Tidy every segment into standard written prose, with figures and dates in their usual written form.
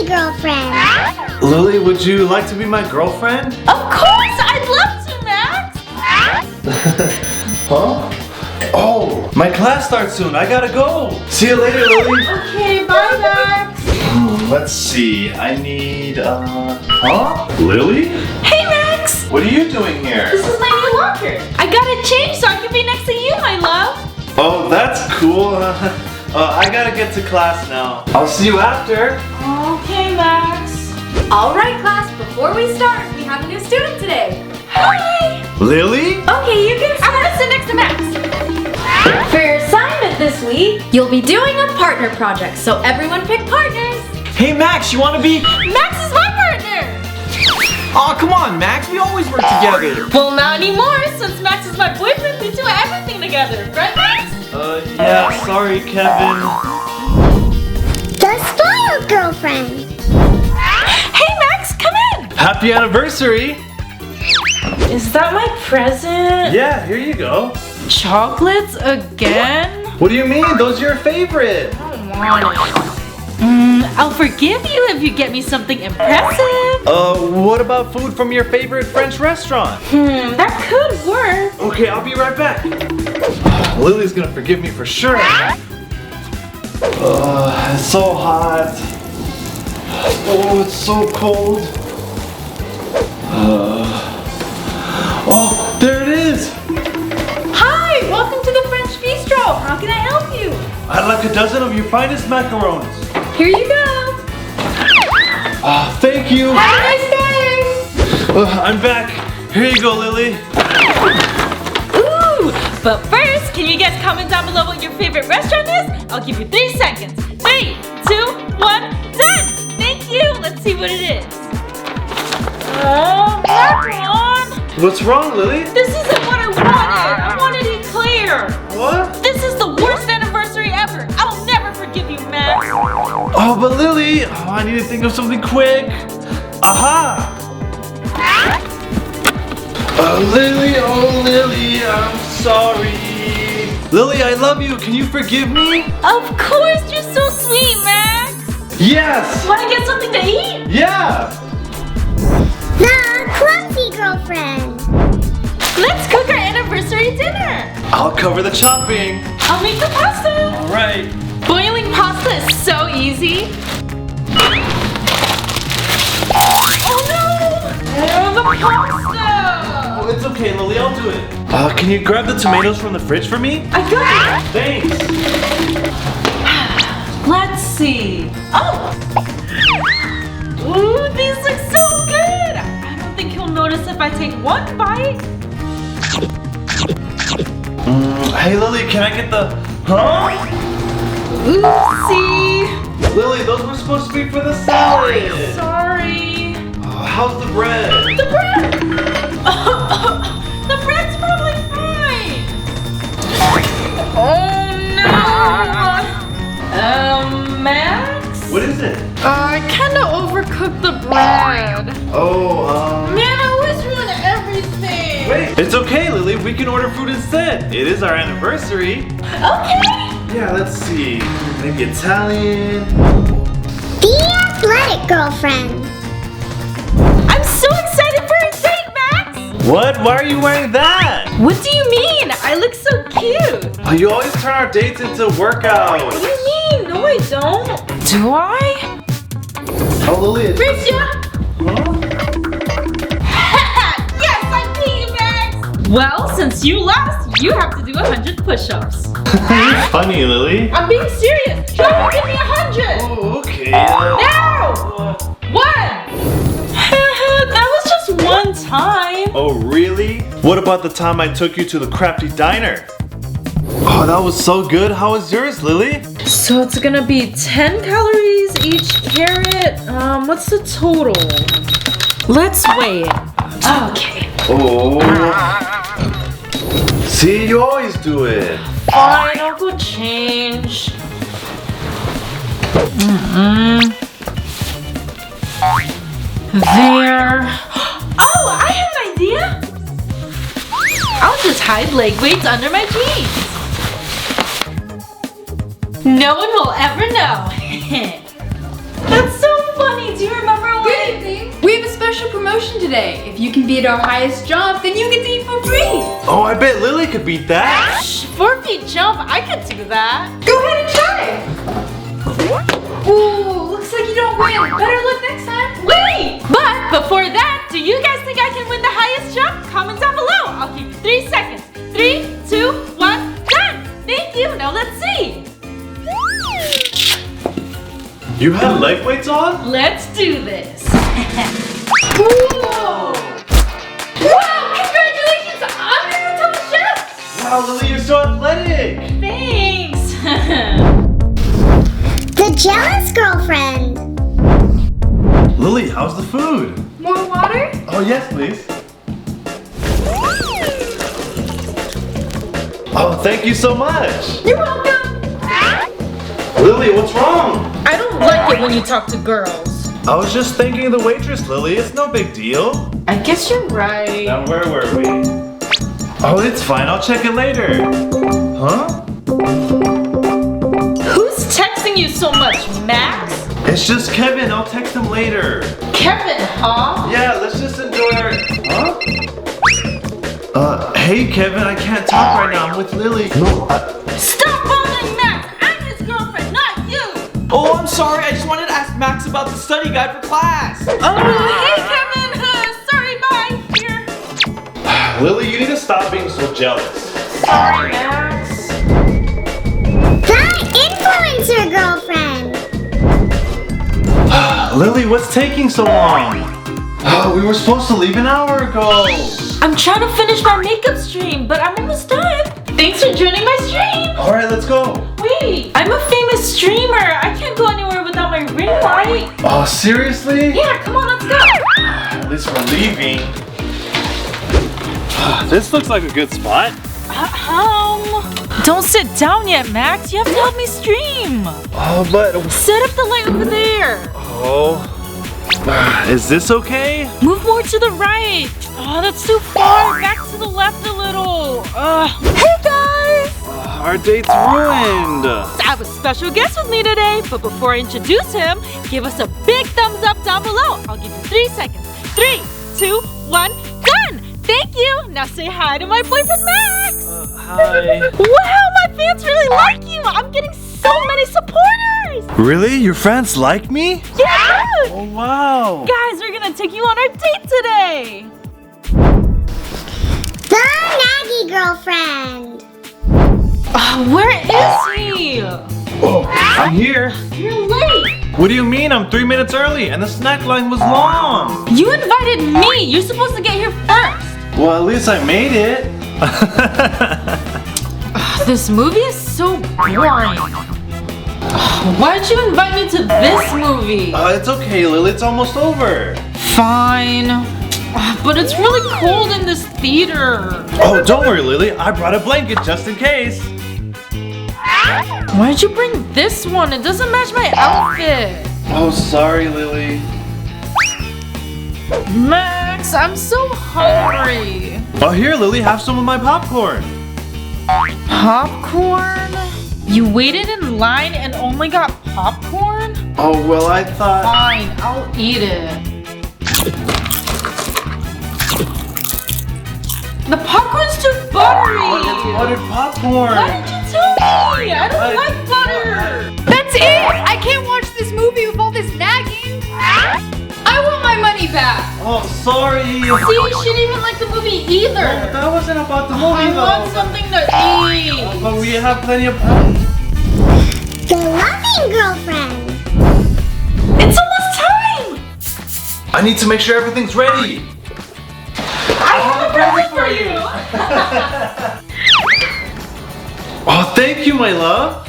Clingy Girlfriend. Lily, would you like to be my girlfriend? Of course, I'd love to, Max. Huh? Oh, my class starts soon. I gotta go. See you later, Lily. Okay, bye, Max. Let's see. I need, huh? Lily? Hey, Max. What are you doing here? This is my new locker. I got it changed so I can be next to you, my love. Oh, that's cool. I gotta get to class now. I'll see you after. Okay, Max. All right, class, before we start, we have a new student today. Hi. Lily? Okay, you can I'm gonna sit next to Max. For your assignment this week, you'll be doing a partner project, so everyone pick partners. Hey Max, you wanna be? Max is my partner. Oh, come on, Max, we always work together. Well, not anymore. Since Max is my boyfriend, we do everything together. Right, Max? Yeah, sorry, Kevin. The Spoiled Girlfriend. Hey, Max, come in. Happy anniversary. Is that my present? Yeah, here you go. Chocolates again? What do you mean? Those are your favorite. I don't want it. I'll forgive you if you get me something impressive. What about food from your favorite French restaurant? That could work. Okay, I'll be right back. Lily's gonna forgive me for sure. It's so hot. Oh, it's so cold. Oh, there it is. Hi, welcome to the French Bistro. How can I help you? I'd like a dozen of your finest macarons. Here you go. Thank you. Have a nice day. I'm back. Here you go, Lily. Ooh, but first, can you guys comment down below what your favorite restaurant is? I'll give you 3 seconds. 3, 2, 1, done. Thank you. Let's see what it is. Oh, macaron. What's wrong, Lily? This isn't what I wanted. I wanted eclair. What? This is the worst anniversary ever. I'll never forgive you, Max. Oh, but Lily, I need to think of something quick. Aha! Lily, I'm sorry. Lily, I love you. Can you forgive me? Of course, you're so sweet, Max. Yes! Want to get something to eat? Yeah! The Clumsy Girlfriend. Let's cook our anniversary dinner. I'll cover the chopping. I'll make the pasta. All right. Boiling pasta is so easy. Oh no! The pasta! Oh, it's okay, Lily. I'll do it. Can you grab the tomatoes from the fridge for me? I got it. Thanks. Let's see. Oh! Ooh, these look so good. I don't think he'll notice if I take one bite. Hey, Lily, can I get the... Huh? Oopsie. Lily, those were supposed to be for the salad. Sorry. How's the bread? The bread! The bread's probably fine! Oh no! Max? What is it? I kinda overcooked the bread. Oh, Man, I always ruin everything! Wait, it's okay, Lily. We can order food instead. It is our anniversary. Okay! Yeah, let's see. Maybe Italian. The Athletic Girlfriend. I'm so excited for a date, Max! What? Why are you wearing that? What do you mean? I look so cute! Oh, you always turn our dates into workouts. What do you mean? No, I don't. Do I? Oh, Lily, it's... Tricia! Huh? Yes, I beat you, Max! Well, since you lost, you have to do 100 push-ups. You're funny, Lily. I'm being serious. Try to give me 100. Oh, okay. Now! One! That was just one time. Oh, really? What about the time I took you to the Crafty diner? Oh, that was so good. How was yours, Lily? So it's gonna be 10 calories each carrot. What's the total? Let's weigh it. Okay. Oh. See, you always do it. Fine, I'll go change. There. Oh, I have an idea. I'll just hide leg weights under my jeans. No one will ever know. That's so funny. promotion today. If you can beat our highest jump, then you get to eat for free. Oh, I bet Lily could beat that. 4 feet jump, I could do that. Go ahead and try. Ooh, looks like you don't win. Better luck next time. Wait! But before that, do you guys think I can win the highest jump? Comment down below. I'll give you 3 seconds. 3, 2, 1, done! Thank you, now let's see. You have leg weights on? Let's do this. Whoa! Wow, congratulations! I'm your top chef! Wow, Lily, you're so athletic. Thanks. The jealous girlfriend. Lily, how's the food? More water? Oh, yes, please. Oh, thank you so much. You're welcome. Lily, what's wrong? I don't like it when you talk to girls. I was just thanking the waitress, Lily. It's no big deal. I guess you're right. Now, where were we? Oh, it's fine. I'll check it later. Huh? Who's texting you so much, Max? It's just Kevin. I'll text him later. Kevin, huh? Yeah, let's just enjoy our... Huh? Hey, Kevin. I can't talk right now. I'm with Lily. No, Stop bothering Max! I'm his girlfriend, not you! Oh, I'm sorry. I just wanted to ask Max about the study guide for class. Oh, hey, Kevin! Sorry, bye. Here. Lily, you need to stop being so jealous. Sorry, Max. The influencer girlfriend. Lily, what's taking so long? We were supposed to leave an hour ago. I'm trying to finish my makeup stream, but I'm almost done. Thanks for joining my stream. All right, let's go. Wait, I'm a famous streamer. I can't go anywhere without my ring light. Oh, seriously? Yeah, come on, let's go. At least we're leaving. This looks like a good spot. Don't sit down yet, Max. You have to help me stream. Oh, but... Set up the light over there. Oh... Is this okay? Move more to the right. Oh, that's too far. Back to the left a little. Hey, guys. Our date's ruined. I have a special guest with me today, but before I introduce him, give us a big thumbs up down below. I'll give you 3 seconds. 3, 2, 1, done! Thank you! Now say hi to my boyfriend, Max! Hi. Wow, my fans really like you! I'm getting so many supporters! Really? Your friends like me? Yeah! Oh, wow. Guys, we're gonna take you on our date today! The Naggy Girlfriend. Where is he? Oh, I'm here. You're late! What do you mean? I'm 3 minutes early and the snack line was long. You invited me! You're supposed to get here first! Well, at least I made it. This movie is so boring. Why'd you invite me to this movie? It's okay, Lily. It's almost over. Fine. But it's really cold in this theater. Oh, don't worry, Lily. I brought a blanket just in case. Why'd you bring this one? It doesn't match my outfit. Oh, sorry, Lily. Max, I'm so hungry. Oh, here, Lily. Have some of my popcorn. Popcorn? You waited in line and only got popcorn? Oh, well, I thought... Fine, I'll eat it. The popcorn's too buttery. But it's buttered popcorn. Why didn't you tell me? I don't like butter. That's it! I can't watch this movie with all this nagging. I want my money back. Oh, sorry. See, she didn't even like the movie either. Oh, that wasn't about the movie, I though. want something to eat. But we have plenty of... The loving girlfriend. It's almost time. I need to make sure everything's ready. I have a present for you. Oh, thank you, my love.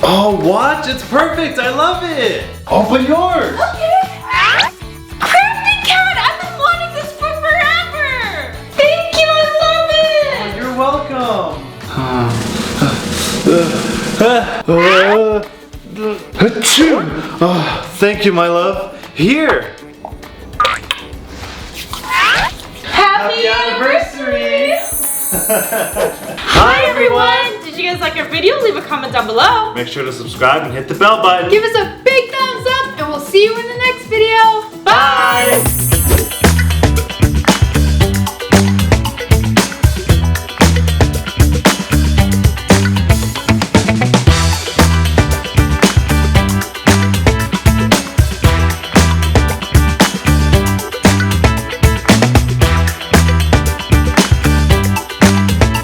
Oh, watch. It's perfect. I love it. Open yours. Okay. Crafty cat, I've been wanting this for forever. Thank you, I love it. You're welcome. Thank you, my love. Here. Happy anniversary. Hi, everyone. Did you guys like our video? Leave a comment down below. Make sure to subscribe and hit the bell button. Give us a big big thumbs up, and we'll see you in the next video. Bye!